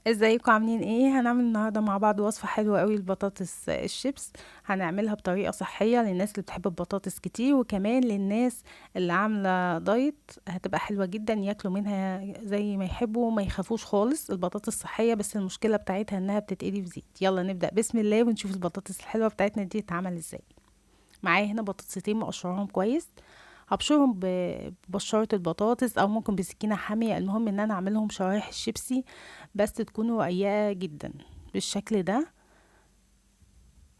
ازيكم عاملين ايه؟ هنعمل النهارده مع بعض وصفه حلوه قوي البطاطس الشيبس. هنعملها بطريقه صحيه للناس اللي بتحب البطاطس كتير، وكمان للناس اللي عامله دايت هتبقى حلوه جدا، ياكلوا منها زي ما يحبوا وما يخافوش خالص. البطاطس صحيه بس المشكله بتاعتها انها بتتقلي في زيت. يلا نبدا بسم الله ونشوف البطاطس الحلوه بتاعتنا دي تتعمل ازاي. معايا هنا بطاطستين مقشرهم كويس. هبشرهم ببشرة البطاطس او ممكن بسكينة حامية، المهم ان انا اعملهم شرايح الشيبسي بس تكون رقيقة جدا بالشكل ده.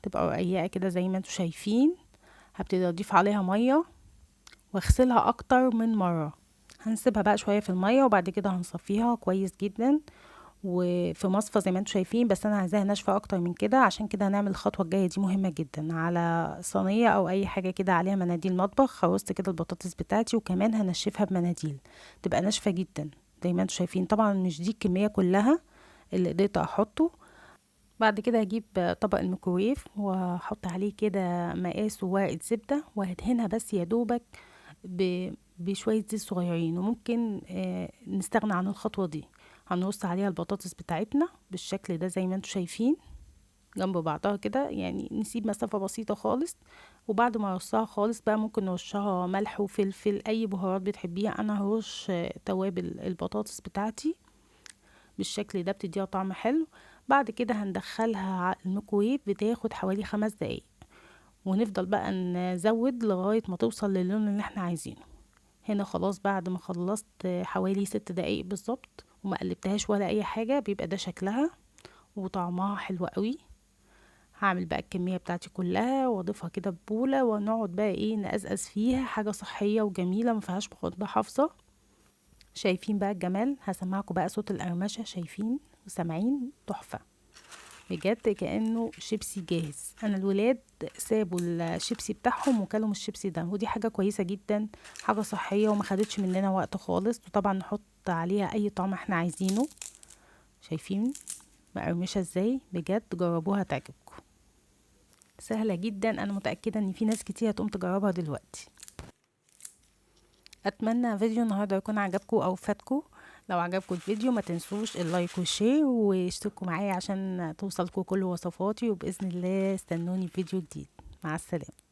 تبقى رقيقة كده زي ما انتوا شايفين. هبتدي اضيف عليها مية واغسلها اكتر من مرة. هنسيبها بقى شوية في المية وبعد كده هنصفيها كويس جدا وفي مصفى زي ما انتوا شايفين، بس انا عايزاها ناشفه اكتر من كده. عشان كده هنعمل الخطوه الجايه دي مهمه جدا. على صينيه او اي حاجه كده عليها مناديل مطبخ خلصت كده البطاطس بتاعتي، وكمان هنشفها بمناديل تبقى ناشفه جدا زي ما انتوا شايفين. طبعا مش دي الكميه كلها اللي قدرت احطه. بعد كده هجيب طبق الميكرويف واحط عليه كده مقاس وورقه زبده وهدهنها بس يا دوبك بشويه زيت صغيرين. وممكن نستغنى عن الخطوه دي. هنرص عليها البطاطس بتاعتنا بالشكل ده زي ما انتوا شايفين جنب بعضها كده، يعني نسيب مسافة بسيطة خالص. وبعد ما ارصها خالص بقى ممكن نرشها ملح وفلفل، اي بهارات بتحبيها. انا هرش توابل البطاطس بتاعتي بالشكل ده بتديها طعم حلو. بعد كده هندخلها على الميكرويف، بتاخد حوالي 5 دقايق. ونفضل بقى نزود لغاية ما توصل للون اللي احنا عايزينه. هنا خلاص بعد ما خلصت حوالي 6 دقايق بالظبط وما قلبتهاش ولا اي حاجة، بيبقى ده شكلها وطعمها حلو قوي. هعمل بقى الكمية بتاعتي كلها واضيفها كده ببولة ونقعد بقى ايه نقزقز فيها. حاجة صحية وجميلة ما فيهاش مضاد حافظة. شايفين بقى الجمال؟ هسمعكم بقى صوت القرمشة. شايفين وسامعين؟ تحفة بجد، كأنه شيبسي جاهز. انا الولاد سابوا الشيبسي بتاعهم وكلوا الشيبسي ده، ودي حاجة كويسة جدا، حاجة صحية وما خدتش مننا وقت خالص. وطبعا نحط عليها اي طعم احنا عايزينه. شايفين مقرمشة ازاي؟ بجد جربوها تعجبكم. سهلة جدا، انا متأكدة ان في ناس كتير هتقوم تجربها دلوقتي. اتمنى فيديو النهارده يكون عجبكم او فاتكم. لو عجبكم الفيديو ما تنسوش اللايك والشير واشتركوا معايا عشان توصلكم كل وصفاتي، وبإذن الله استنوني في فيديو جديد. مع السلامة.